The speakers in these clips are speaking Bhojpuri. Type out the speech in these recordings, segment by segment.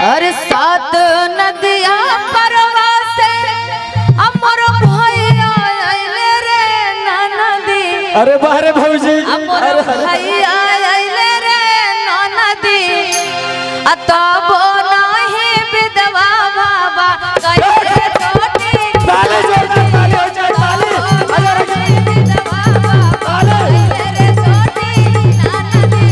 अरे सात नदिया परवा से अमर भैया आइले रे ननदी। अरे बाहरे भौजी अमर भैया आइले रे ननदी। तब नाही विधवा बाबा कहे छोटी ताले जोड़ ताले हो जाए ताले विधवा बाबा आइले रे छोटी ननदी।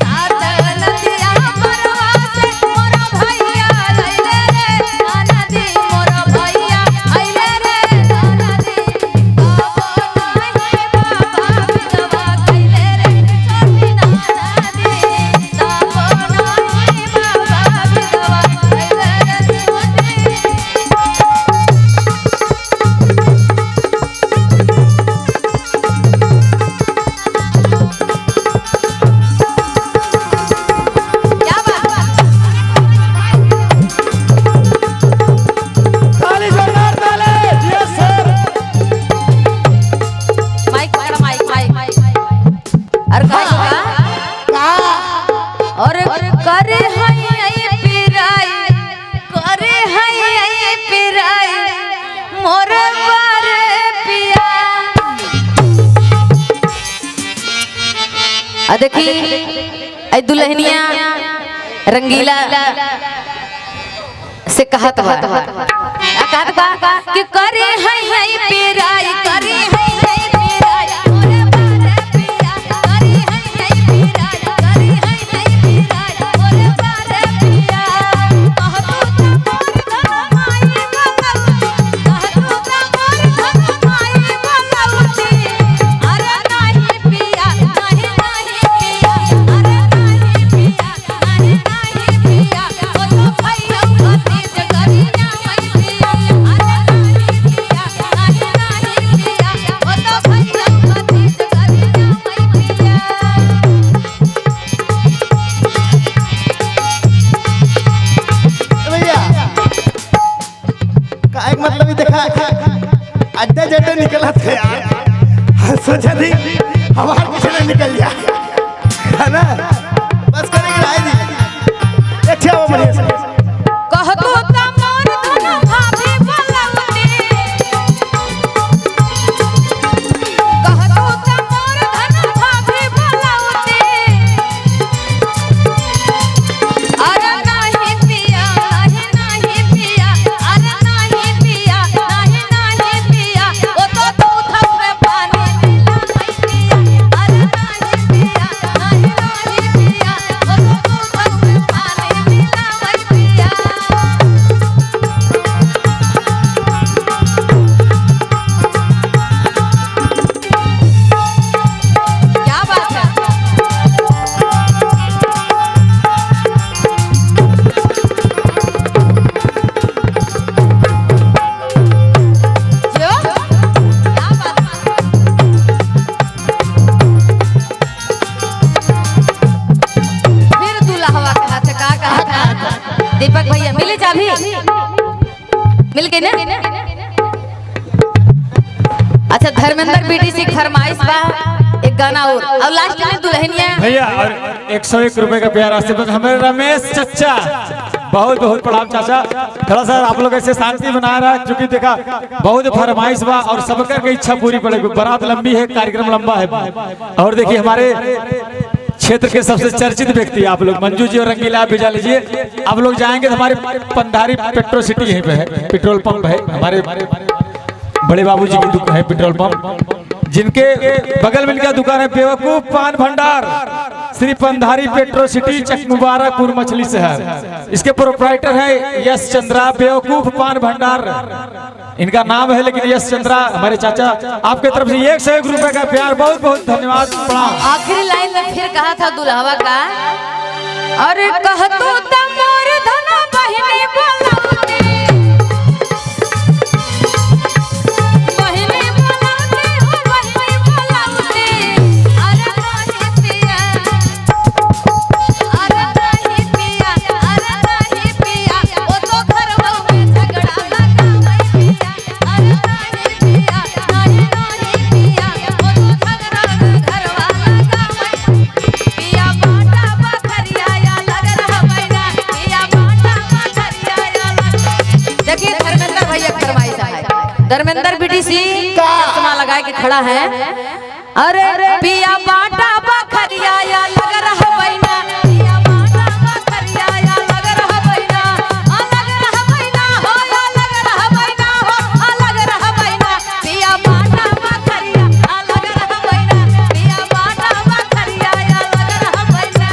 सात नदिया परवा से मोर भैया आइले रे ननदी। मोर भैया आइले रे ननदी। तब नाही बाबा विधवा कइले रे छोटी ननदी। तब नाही बाबा विधवा कइले रे छोटी। क्या बात ताले जोरदार ताले यस सर। माइक पकड़ माइक अरे का और करे हई पिराई करे हई पिराई मोर बारे पिया। आ देखी आई दुल्हनिया रंगीला से कहत बा कि करे हई पिराई करे हई पिराई मोरे बारे पिया। करे हई पिराई करे हई पिराई मोरे बारे पिया। कह तू त मोर धन माई बलवती। कह तू त मोर धन माई बलवती। अरे नाही पिया नाही पिया अरे नाही पिया नाही पिया। ओ तो भैया भतीज गरिया मई पिया। अरे नाही पिया नाही पिया ओ तो भैया भतीज गरिया मई पिया। भैया का एक मतलब ही देखा अड्डे जड्डे निकला थे यार। सोचा थी हमारे पीछे न निकल जाए है ना। बस करेंगे राय दी एक वो बढ़िया से कह तू त मोर धन भाभी बलवती। कह तू त मोर धन भाभी बलवती। अरे नाही पिया नाही पिया अरे नाही पिया नाही पिया ओ तो दूध में पानी मिला मई पिया। अरे नाही पिया नहीं पिया ओ तो दूध में पानी मिला मई पिया। क्या बात है जो क्या बात फिर दूल्हा कहा था का कहा था दीपक भैया मिले चाबी मिल गई ना। अच्छा धर्मेंद्र बीडीसी फरमाइश बा एक गाना और लास्ट में दुल्हनिया भैया और 101 रुपए का प्यार रास्ते पर हमारे रमेश चचा बहुत बहुत प्रणाम चाचा। थोड़ा सा आप लोग ऐसे शांति बना रहा है क्योंकि देखा बहुत फरमाइश बा और सबका की इच्छा पूरी पड़ेगी। बारात लंबी है कार्यक्रम लंबा है और देखिए हमारे क्षेत्र के सबसे चर्चित व्यक्ति आप लोग मंजू जी और रंगीला आप भेजा लीजिए। आप लोग जाएंगे तो हमारे पंधारी पेट्रोल सिटी यहीं पे है पेट्रोल पंप है हमारे बड़े बाबू जी की दुकान है पेट्रोल पंप जिनके बगल में इनका दुकान है बेवकूफ पान भंडार श्री पंधारी पेट्रो सिटी चक मुबारकपुर मछली शहर। इसके प्रोप्राइटर है यश चंद्रा बेवकूफ पान भंडार इनका नाम है लेकिन यश चंद्रा हमारे चाचा आपके तरफ से 101 रुपए का प्यार बहुत बहुत धन्यवाद प्रणाम। आखिरी लाइन में फिर कहा था दुल्हवा का अरे कह तू त मोर धन बहिनी बलवती। बहिनी बलवती हो बहिनी बलवती। अरे नाही पिया अरे नाही पिया अरे नाही पिया ओ तो घरवा में झगड़ा लगा मई पिया। अरे नाही पिया नहीं पिया ओ तो झगड़ा घरवा लगा मई पिया। बाटा बखरिया या लग रहा बैना धर्मेंद्र बीडीसी चश्मा लगा के खड़ा है। अरे पिया बाटा बखरिया या लग रहा बैना, पिया बाटा बखरिया या लग रहा बैना, लग रहा बैना हो या लग रहा बैना हो, लग रहा बैना पिया बाटा बखरिया लग रहा बैना, पिया बाटा बखरिया या लग रहा बैना।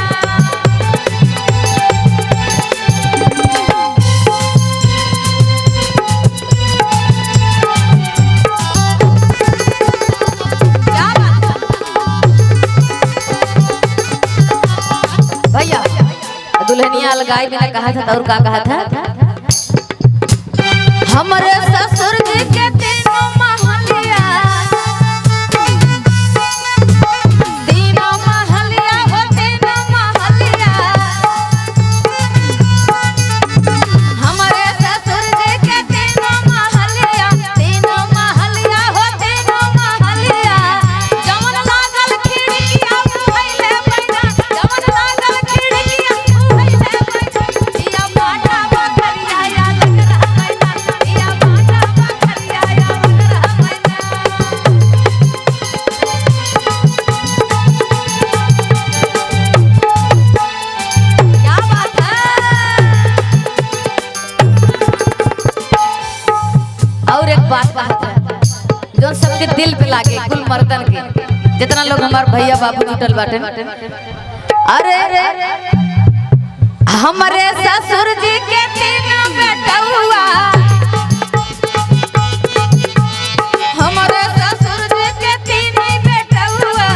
भैया दुल्हनिया अलगाई मैंने कहा था और क्या कहा था? हमारे ससुर जी के तीनों महलिया, तीनों महलिया हो तीनों महलिया, हमारे ससुर जी के तीनों महलिया, तीनों महलिया हो तीनों महलिया, जवन लागल खिड़किया भइले बैना, जवन लागल खिड़किया भइले बैना, पिया बाटा बखरिया या लग रहा बैना, पिया बाटा बखरिया या लग रहा बैना। क्या बात है? और एक बात है जो सबके दिल पे लागे, कुल मर्दन के जितना लोग हमार भैया बाबू जुटल बाटे। अरे हमारे ससुर जी के तीन बेटउआ, हमारे ससुर जी के तीन बेटउआ,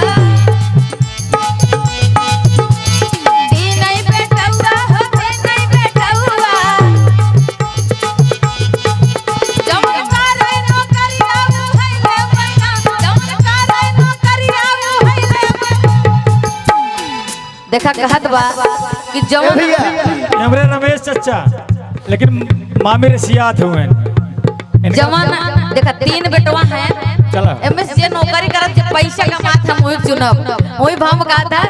तीन बेटउआ हो तीन बेटउआ, जवन करे नौकरिया भइले बैना, जवन करे नौकरिया भइले बैना। देखा कहत बा कि जवन हमरे रमेश चचा, लेकिन मामी रसियात हुए जवान देखा तीन बेटवा हैं। चला एमएस जे नौकरी करत जे पैसा कमात हम वही चुनब, वही भाव का था।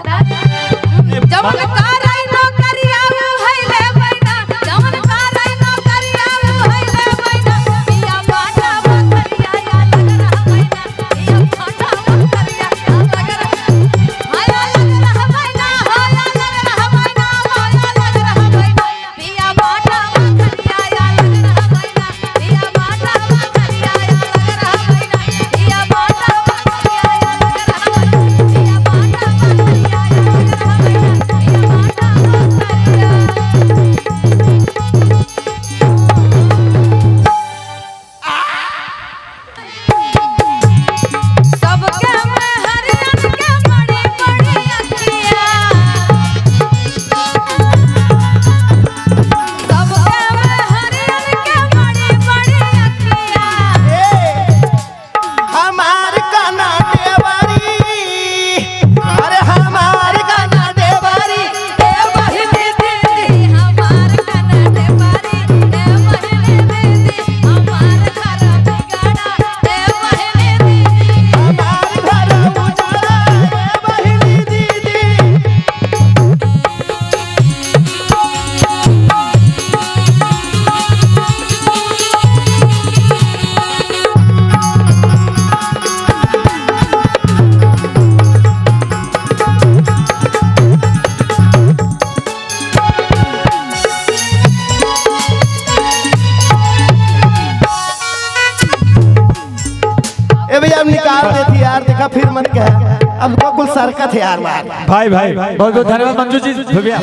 जवन करे नौकरिया भइले बैना, जवन करे नौकरिया भइले बैना, पिया बाटा बखरिया या लग रहा बैना, पिया बाटा बखरिया या लग रहा, हाय लग रहा बैना, हाय लग रहा बैना, हाय लग रहा बैना, पिया बाटा बखरिया या लग रहा बैना, पिया बाटा बखरिया या लग रहा बैना, पिया बाटा बखरिया या लग रहा बैना, पिया बाटा बखरिया या लग रहा बैना, पिया बाटा सबके में हरियन के बड़ी बड़ी अखिया, सबके में हरियन के बड़ी बड़ी अखिया, हमार काना देवारी, अरे हमार काना देवारी, ए बहिनी दीदी हमार कना देवारी, ए बहिनी दीदी हमार घर बिगड़ा, ए बहिनी दीदी हमार घर उजाड़ा, रे बहिनी दीदी। ए भैया हम निकाल देती यार, देखा फिर मत कह, अब तो कुल सरकत है यार। भाई बहुत बहुत धन्यवाद मंजू जी भैया।